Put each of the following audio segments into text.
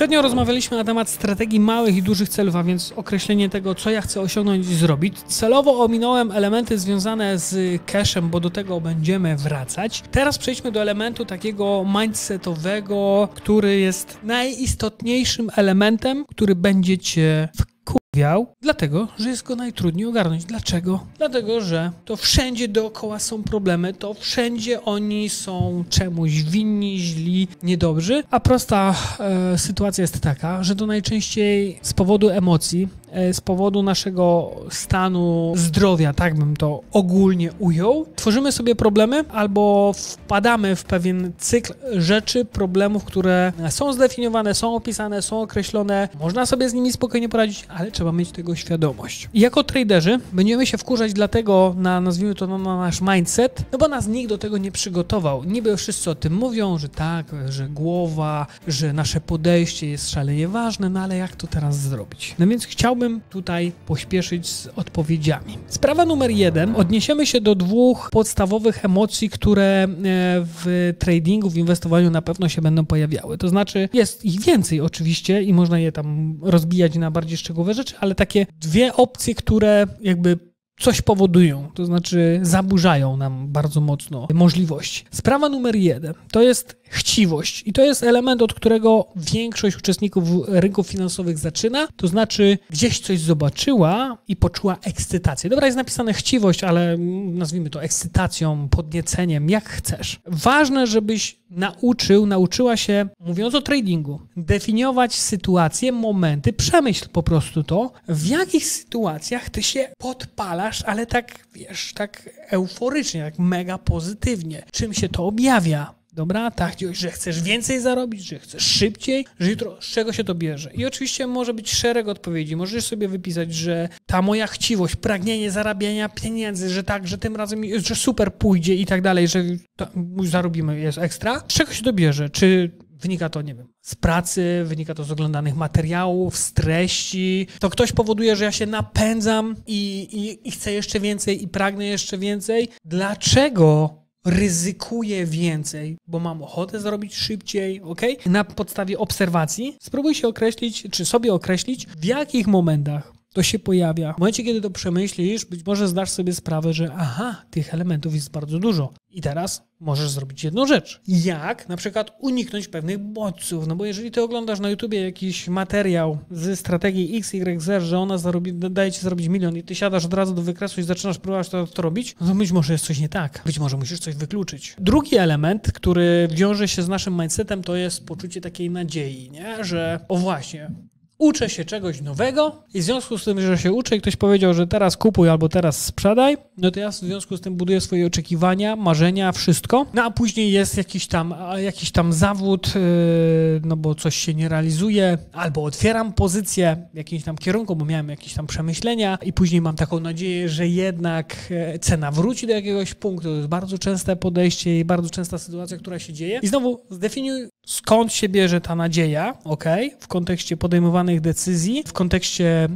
Poprzednio rozmawialiśmy na temat strategii małych i dużych celów, a więc określenie tego, co ja chcę osiągnąć i zrobić. Celowo ominąłem elementy związane z cashem, bo do tego będziemy wracać. Teraz przejdźmy do elementu takiego mindsetowego, który jest najistotniejszym elementem, który będzie cię wkurwiał, dlatego, że jest go najtrudniej ogarnąć. Dlaczego? Dlatego, że to wszędzie dookoła są problemy, to wszędzie oni są czemuś winni, źli, niedobrzy, a prosta sytuacja jest taka, że to najczęściej z powodu emocji, z powodu naszego stanu zdrowia, tak bym to ogólnie ujął, tworzymy sobie problemy albo wpadamy w pewien cykl rzeczy, problemów, które są zdefiniowane, są opisane, są określone, można sobie z nimi spokojnie poradzić, ale trzeba mieć tego świadomość. I jako traderzy będziemy się wkurzać dlatego nazwijmy to na nasz mindset, no bo nas nikt do tego nie przygotował. Niby wszyscy o tym mówią, że tak, że głowa, że nasze podejście jest szalenie ważne, no ale jak to teraz zrobić? No więc chciałbym tutaj pośpieszyć z odpowiedziami. Sprawa numer 1. Odniesiemy się do dwóch podstawowych emocji, które w tradingu, w inwestowaniu na pewno się będą pojawiały. To znaczy jest ich więcej oczywiście i można je tam rozbijać na bardziej szczegółowe rzeczy, ale takie dwie opcje, które jakby coś powodują, to znaczy zaburzają nam bardzo mocno możliwości. Sprawa numer 1 to jest chciwość i to jest element, od którego większość uczestników rynków finansowych zaczyna, to znaczy gdzieś coś zobaczyła i poczuła ekscytację. Dobra, jest napisane chciwość, ale nazwijmy to ekscytacją, podnieceniem, jak chcesz. Ważne, żebyś nauczyła się, mówiąc o tradingu, definiować sytuacje, momenty, przemyśl po prostu to, w jakich sytuacjach ty się podpalasz, ale tak, wiesz, tak euforycznie, tak mega pozytywnie. Czym się to objawia? Dobra, tak, że chcesz więcej zarobić, że chcesz szybciej, że jutro, z czego się to bierze? I oczywiście może być szereg odpowiedzi. Możesz sobie wypisać, że ta moja chciwość, pragnienie zarabiania pieniędzy, że tak, że tym razem, że super pójdzie i tak dalej, że zarobimy, jest ekstra. Z czego się to bierze? Czy wynika to, nie wiem, z pracy, wynika to z oglądanych materiałów, z treści. To ktoś powoduje, że ja się napędzam i chcę jeszcze więcej i pragnę jeszcze więcej. Dlaczego ryzykuję więcej, bo mam ochotę zrobić szybciej, ok? Na podstawie obserwacji spróbuj się określić, czy sobie określić, w jakich momentach to się pojawia. W momencie, kiedy to przemyślisz, być może zdasz sobie sprawę, że tych elementów jest bardzo dużo. I teraz możesz zrobić jedną rzecz. Jak na przykład uniknąć pewnych bodźców? No bo jeżeli ty oglądasz na YouTubie jakiś materiał z strategii XYZ, że ona daje ci zarobić 1 milion i ty siadasz od razu do wykresu i zaczynasz próbować to robić, no to być może jest coś nie tak. Być może musisz coś wykluczyć. Drugi element, który wiąże się z naszym mindsetem, to jest poczucie takiej nadziei, nie? Że o właśnie, uczę się czegoś nowego i w związku z tym, że się uczę i ktoś powiedział, że teraz kupuj albo teraz sprzedaj, no to ja w związku z tym buduję swoje oczekiwania, marzenia, wszystko. No a później jest jakiś tam zawód, no bo coś się nie realizuje, albo otwieram pozycję w jakimś tam kierunku, bo miałem jakieś tam przemyślenia i później mam taką nadzieję, że jednak cena wróci do jakiegoś punktu. To jest bardzo częste podejście i bardzo częsta sytuacja, która się dzieje. I znowu zdefiniuj, skąd się bierze ta nadzieja, w kontekście podejmowanych decyzji, w kontekście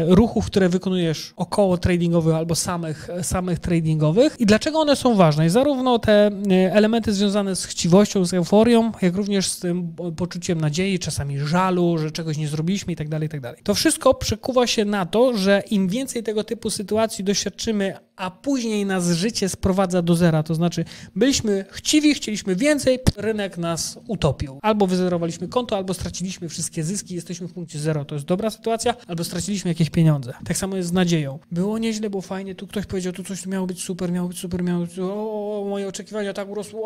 ruchów, które wykonujesz około tradingowych albo samych tradingowych i dlaczego one są ważne. I zarówno te elementy związane z chciwością, z euforią, jak również z tym poczuciem nadziei, czasami żalu, że czegoś nie zrobiliśmy i tak dalej, i tak dalej. To wszystko przekuwa się na to, że im więcej tego typu sytuacji doświadczymy, a później nas życie sprowadza do zera, to znaczy byliśmy chciwi, chcieliśmy więcej, rynek nas utopił. Albo wyzerowaliśmy konto, albo straciliśmy wszystkie zyski, jesteśmy w punkcie zero. To jest dobra sytuacja, albo straciliśmy jakieś pieniądze. Tak samo jest z nadzieją. Było nieźle, było fajnie, tu ktoś powiedział, tu coś miało być super, moje oczekiwania tak urosły,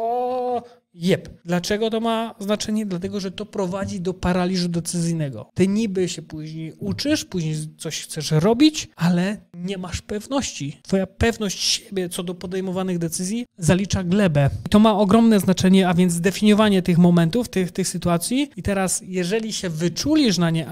Jep. Dlaczego to ma znaczenie? Dlatego, że to prowadzi do paraliżu decyzyjnego. Ty niby się później uczysz, później coś chcesz robić, ale nie masz pewności. Twoja pewność siebie co do podejmowanych decyzji zalicza glebę. To ma ogromne znaczenie, a więc zdefiniowanie tych momentów, tych sytuacji i teraz, jeżeli się wyczulisz na nie,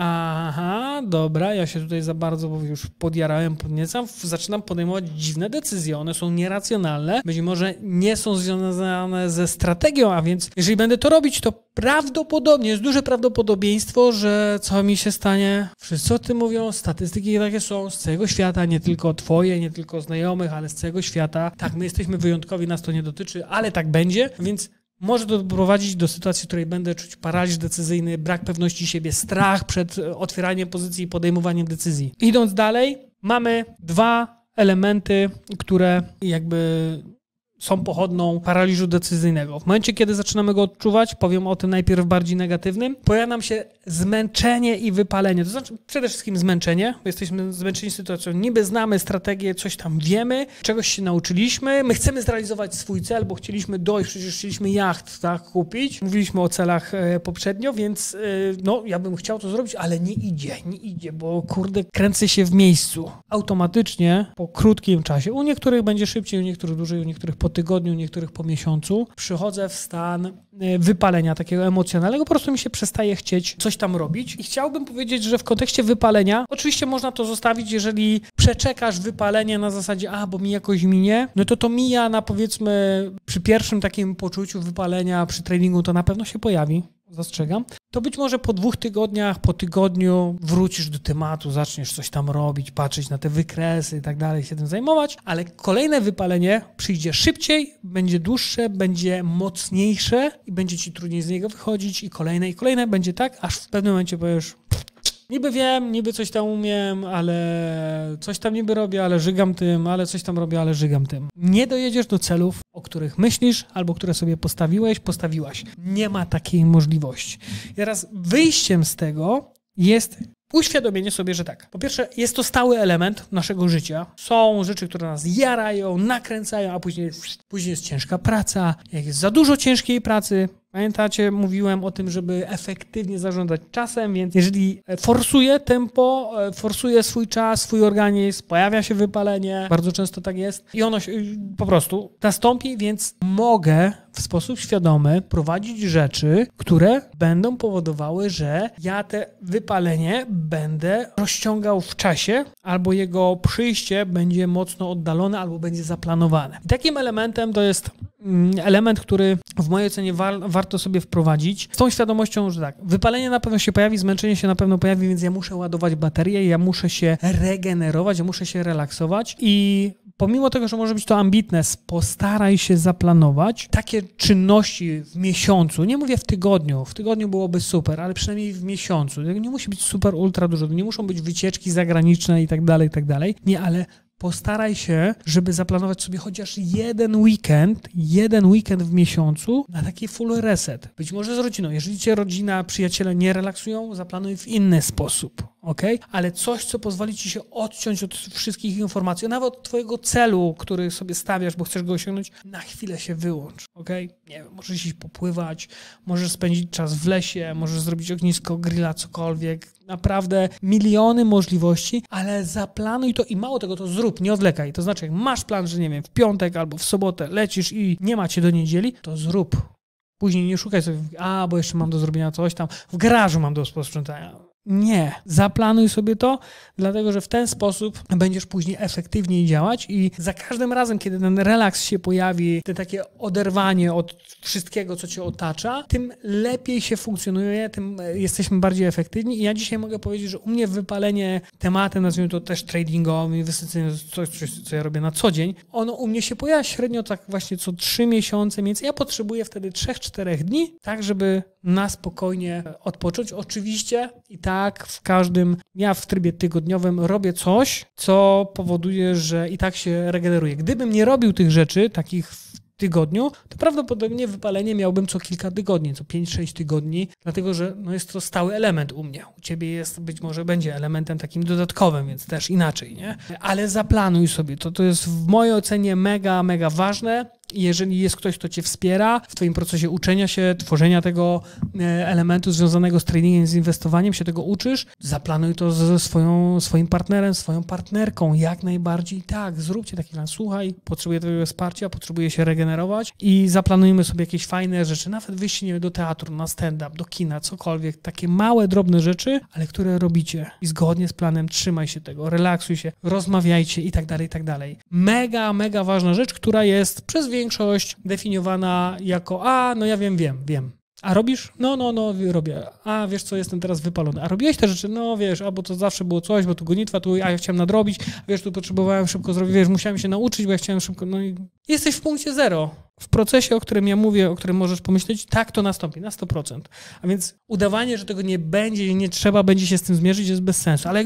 dobra, ja się tutaj za bardzo już podjarałem, podniecam, zaczynam podejmować dziwne decyzje. One są nieracjonalne, być może nie są związane ze strategią, a więc jeżeli będę to robić, to prawdopodobnie, jest duże prawdopodobieństwo, że co mi się stanie? Wszyscy o tym mówią, statystyki takie są z całego świata, nie tylko twoje, nie tylko znajomych, ale z całego świata. Tak, my jesteśmy wyjątkowi, nas to nie dotyczy, ale tak będzie, więc może to doprowadzić do sytuacji, w której będę czuć paraliż decyzyjny, brak pewności siebie, strach przed otwieraniem pozycji i podejmowaniem decyzji. Idąc dalej, mamy 2 elementy, które jakby są pochodną paraliżu decyzyjnego. W momencie, kiedy zaczynamy go odczuwać, powiem o tym najpierw bardziej negatywnym, pojawia nam się zmęczenie i wypalenie. To znaczy przede wszystkim zmęczenie, bo jesteśmy zmęczeni sytuacją. Niby znamy strategię, coś tam wiemy, czegoś się nauczyliśmy, my chcemy zrealizować swój cel, bo chcieliśmy dojść, przecież chcieliśmy jacht, tak, kupić. Mówiliśmy o celach poprzednio, więc no, ja bym chciał to zrobić, ale nie idzie, bo kurde, kręcę się w miejscu. Automatycznie, po krótkim czasie, u niektórych będzie szybciej, u niektórych dłużej, u niektórych po tygodniu, niektórych po miesiącu, przychodzę w stan wypalenia takiego emocjonalnego, po prostu mi się przestaje chcieć coś tam robić. I chciałbym powiedzieć, że w kontekście wypalenia, oczywiście można to zostawić, jeżeli przeczekasz wypalenie na zasadzie, bo mi jakoś minie, no to mija na powiedzmy przy pierwszym takim poczuciu wypalenia, przy treningu to na pewno się pojawi. Zastrzegam, to być może po 2 tygodniach, po tygodniu wrócisz do tematu, zaczniesz coś tam robić, patrzeć na te wykresy i tak dalej, się tym zajmować, ale kolejne wypalenie przyjdzie szybciej, będzie dłuższe, będzie mocniejsze i będzie ci trudniej z niego wychodzić i kolejne będzie tak, aż w pewnym momencie powiesz, niby wiem, niby coś tam umiem, ale coś tam niby robię, ale żygam tym, ale coś tam robię, ale żygam tym. Nie dojedziesz do celów, o których myślisz albo które sobie postawiłaś. Nie ma takiej możliwości. I teraz wyjściem z tego jest uświadomienie sobie, że tak. Po pierwsze, jest to stały element naszego życia. Są rzeczy, które nas jarają, nakręcają, a później jest ciężka praca. Jak jest za dużo ciężkiej pracy, pamiętacie, mówiłem o tym, żeby efektywnie zarządzać czasem, więc jeżeli forsuję tempo, forsuję swój czas, swój organizm, pojawia się wypalenie, bardzo często tak jest i ono się po prostu nastąpi, więc mogę w sposób świadomy prowadzić rzeczy, które będą powodowały, że ja te wypalenie będę rozciągał w czasie, albo jego przyjście będzie mocno oddalone, albo będzie zaplanowane. I takim elementem to jest element, który w mojej ocenie warto sobie wprowadzić z tą świadomością, że tak, wypalenie na pewno się pojawi, zmęczenie się na pewno pojawi, więc ja muszę ładować baterię, ja muszę się regenerować, ja muszę się relaksować i pomimo tego, że może być to ambitne, postaraj się zaplanować takie czynności w miesiącu, nie mówię w tygodniu byłoby super, ale przynajmniej w miesiącu. Nie musi być super ultra dużo, nie muszą być wycieczki zagraniczne i tak dalej. Nie, ale postaraj się, żeby zaplanować sobie chociaż jeden weekend w miesiącu na taki full reset. Być może z rodziną. Jeżeli cię rodzina, przyjaciele nie relaksują, zaplanuj w inny sposób, ok? Ale coś, co pozwoli ci się odciąć od wszystkich informacji, nawet od twojego celu, który sobie stawiasz, bo chcesz go osiągnąć, na chwilę się wyłącz, ok? Nie wiem, możesz iść popływać, możesz spędzić czas w lesie, możesz zrobić ognisko, grilla, cokolwiek. Naprawdę miliony możliwości, ale zaplanuj to i mało tego, to zrób, nie odwlekaj. To znaczy, jak masz plan, że nie wiem, w piątek albo w sobotę lecisz i nie macie do niedzieli, to zrób. Później nie szukaj sobie, bo jeszcze mam do zrobienia coś tam, w garażu mam do posprzątania. Nie, zaplanuj sobie to, dlatego że w ten sposób będziesz później efektywniej działać i za każdym razem, kiedy ten relaks się pojawi, to takie oderwanie od wszystkiego, co cię otacza, tym lepiej się funkcjonuje, tym jesteśmy bardziej efektywni i ja dzisiaj mogę powiedzieć, że u mnie wypalenie tematem, nazwijmy to też tradingowym, inwestycyjnym, coś, co ja robię na co dzień, ono u mnie się pojawia średnio tak właśnie co 3 miesiące, więc ja potrzebuję wtedy 3-4 dni, tak żeby na spokojnie odpocząć. Oczywiście i tak ja w trybie tygodniowym robię coś, co powoduje, że i tak się regeneruję. Gdybym nie robił tych rzeczy, takich w tygodniu, to prawdopodobnie wypalenie miałbym co kilka tygodni, co 5-6 tygodni, dlatego że jest to stały element u mnie. U ciebie być może będzie elementem takim dodatkowym, więc też inaczej, nie? Ale zaplanuj sobie. To jest w mojej ocenie mega, mega ważne. Jeżeli jest ktoś, kto cię wspiera w twoim procesie uczenia się, tworzenia tego elementu związanego z tradingiem, z inwestowaniem, się tego uczysz, zaplanuj to ze swoim partnerem, swoją partnerką, jak najbardziej tak, zróbcie taki plan, słuchaj, potrzebuję twojego wsparcia, potrzebuję się regenerować i zaplanujmy sobie jakieś fajne rzeczy, nawet wyjście nie wiem, do teatru, na stand-up, do kina, cokolwiek, takie małe, drobne rzeczy, ale które robicie i zgodnie z planem trzymaj się tego, relaksuj się, rozmawiajcie i tak dalej. Mega, mega ważna rzecz, która jest przez większość definiowana jako, ja wiem. A robisz? No, robię. A wiesz co, jestem teraz wypalony. A robiłeś te rzeczy? No wiesz, albo to zawsze było coś, bo tu gonitwa, ja chciałem nadrobić, wiesz, tu potrzebowałem szybko zrobić, wiesz, musiałem się nauczyć, bo ja chciałem szybko, no i jesteś w punkcie zero. W procesie, o którym ja mówię, o którym możesz pomyśleć, tak to nastąpi, na 100%. A więc udawanie, że tego nie będzie, nie trzeba będzie się z tym zmierzyć, jest bez sensu. Ale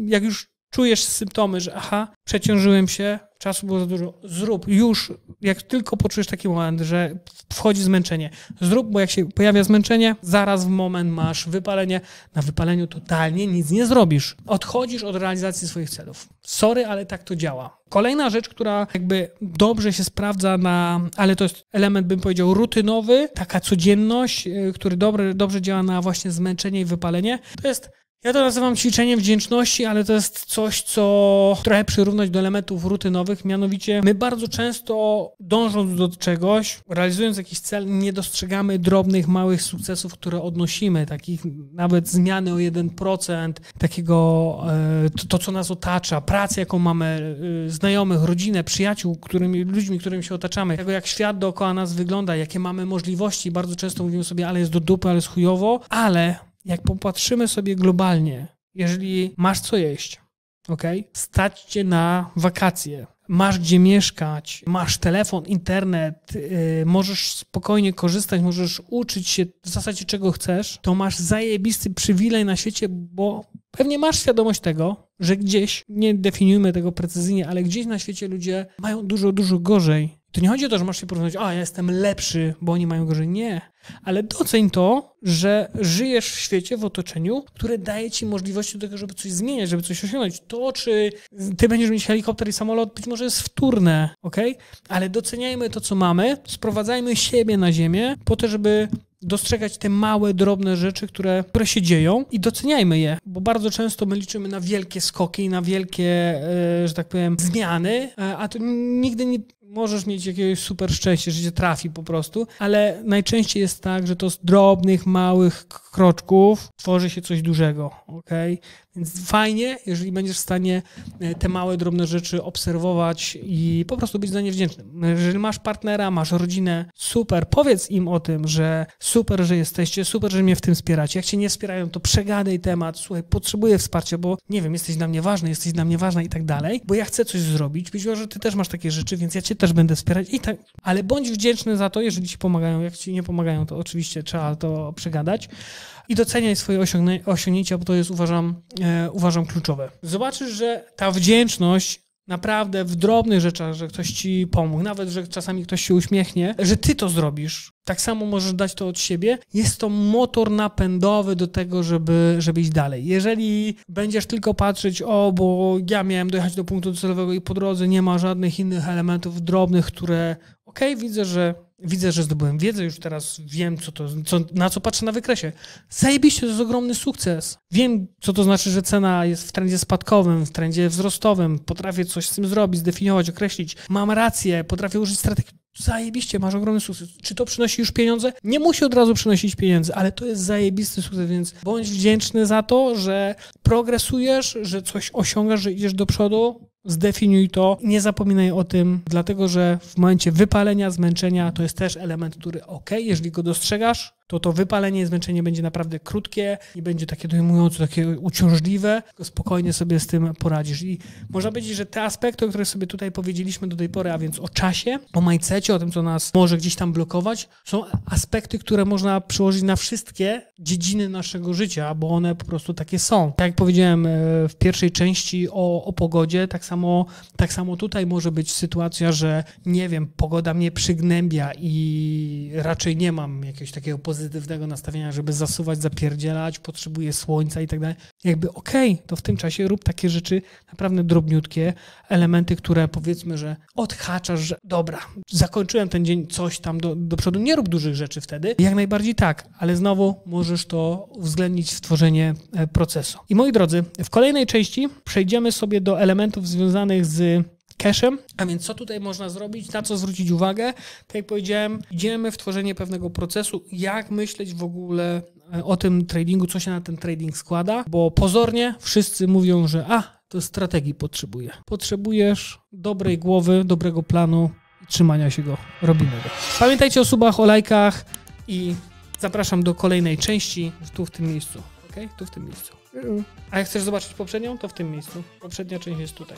jak już czujesz symptomy, że przeciążyłem się, czasu było za dużo, zrób już, jak tylko poczujesz taki moment, że wchodzi zmęczenie, zrób, bo jak się pojawia zmęczenie, zaraz w moment masz wypalenie, na wypaleniu totalnie nic nie zrobisz. Odchodzisz od realizacji swoich celów. Sorry, ale tak to działa. Kolejna rzecz, która jakby dobrze się sprawdza ale to jest element, bym powiedział, rutynowy, taka codzienność, który dobrze działa na właśnie zmęczenie i wypalenie, to jest, ja to nazywam ćwiczeniem wdzięczności, ale to jest coś, co trochę przyrównać do elementów rutynowych, mianowicie my bardzo często dążąc do czegoś, realizując jakiś cel, nie dostrzegamy drobnych, małych sukcesów, które odnosimy, takich nawet zmiany o 1%, takiego to, co nas otacza, pracę, jaką mamy, znajomych, rodzinę, przyjaciół, ludźmi, którymi się otaczamy, tego jak świat dookoła nas wygląda, jakie mamy możliwości. Bardzo często mówimy sobie, ale jest do dupy, ale jest chujowo, ale jak popatrzymy sobie globalnie, jeżeli masz co jeść, stać cię na wakacje, masz gdzie mieszkać, masz telefon, internet, możesz spokojnie korzystać, możesz uczyć się w zasadzie czego chcesz, to masz zajebisty przywilej na świecie, bo pewnie masz świadomość tego, że gdzieś, nie definiujmy tego precyzyjnie, ale gdzieś na świecie ludzie mają dużo, dużo gorzej. To nie chodzi o to, że masz się porównać, ja jestem lepszy, bo oni mają gorzej. Nie. Ale doceń to, że żyjesz w świecie, w otoczeniu, które daje ci możliwości do tego, żeby coś zmieniać, żeby coś osiągnąć. To, czy ty będziesz mieć helikopter i samolot, być może jest wtórne, ale doceniajmy to, co mamy, sprowadzajmy siebie na ziemię po to, żeby dostrzegać te małe, drobne rzeczy, które się dzieją i doceniajmy je, bo bardzo często my liczymy na wielkie skoki i na wielkie, że tak powiem, zmiany, a to nigdy nie możesz mieć jakiegoś super szczęścia, że cię trafi po prostu, ale najczęściej jest tak, że to z drobnych, małych kroczków tworzy się coś dużego, Więc fajnie, jeżeli będziesz w stanie te małe, drobne rzeczy obserwować i po prostu być za nie wdzięcznym. Jeżeli masz partnera, masz rodzinę, super, powiedz im o tym, że super, że jesteście, super, że mnie w tym wspieracie. Jak cię nie wspierają, to przegadaj temat, słuchaj, potrzebuję wsparcia, bo nie wiem, jesteś dla mnie ważna i tak dalej, bo ja chcę coś zrobić, być może ty też masz takie rzeczy, więc ja cię też będę wspierać i tak, ale bądź wdzięczny za to, jeżeli ci pomagają, jak ci nie pomagają, to oczywiście trzeba to przegadać. I doceniaj swoje osiągnięcia, bo to jest, uważam, kluczowe. Zobaczysz, że ta wdzięczność naprawdę w drobnych rzeczach, że ktoś ci pomógł, nawet, że czasami ktoś się uśmiechnie, że ty to zrobisz. Tak samo możesz dać to od siebie. Jest to motor napędowy do tego, żeby iść dalej. Jeżeli będziesz tylko patrzeć, bo ja miałem dojechać do punktu docelowego i po drodze nie ma żadnych innych elementów drobnych, które widzę, że zdobyłem wiedzę, już teraz wiem, na co patrzę na wykresie. Zajebiście, to jest ogromny sukces. Wiem, co to znaczy, że cena jest w trendzie spadkowym, w trendzie wzrostowym. Potrafię coś z tym zrobić, zdefiniować, określić. Mam rację, potrafię użyć strategii. Zajebiście, masz ogromny sukces. Czy to przynosi już pieniądze? Nie musi od razu przynosić pieniędzy, ale to jest zajebisty sukces, więc bądź wdzięczny za to, że progresujesz, że coś osiągasz, że idziesz do przodu. Zdefiniuj to, nie zapominaj o tym, dlatego że w momencie wypalenia, zmęczenia to jest też element, który jeżeli go dostrzegasz, to wypalenie i zmęczenie będzie naprawdę krótkie, nie będzie takie dojmujące, takie uciążliwe, tylko spokojnie sobie z tym poradzisz. I można powiedzieć, że te aspekty, o których sobie tutaj powiedzieliśmy do tej pory, a więc o czasie, o mindsetie, o tym, co nas może gdzieś tam blokować, są aspekty, które można przełożyć na wszystkie dziedziny naszego życia, bo one po prostu takie są. Tak jak powiedziałem w pierwszej części o pogodzie, tak samo tutaj może być sytuacja, że nie wiem, pogoda mnie przygnębia i raczej nie mam jakiegoś takiego pozytywnego nastawienia, żeby zasuwać, zapierdzielać, potrzebuję słońca i tak dalej. To w tym czasie rób takie rzeczy naprawdę drobniutkie, elementy, które powiedzmy, że odhaczasz, że dobra, zakończyłem ten dzień, coś tam do przodu. Nie rób dużych rzeczy wtedy. Jak najbardziej tak, ale znowu możesz to uwzględnić w tworzenie procesu. I moi drodzy, w kolejnej części przejdziemy sobie do elementów związanych z cashem, a więc co tutaj można zrobić, na co zwrócić uwagę. Tak jak powiedziałem, idziemy w tworzenie pewnego procesu, jak myśleć w ogóle o tym tradingu, co się na ten trading składa, bo pozornie wszyscy mówią, że to strategii potrzebuję. Potrzebujesz dobrej głowy, dobrego planu i trzymania się go. Robimy go. Pamiętajcie o subach, o lajkach i zapraszam do kolejnej części, tu w tym miejscu. Ok? Tu w tym miejscu. A jak chcesz zobaczyć poprzednią, to w tym miejscu. Poprzednia część jest tutaj.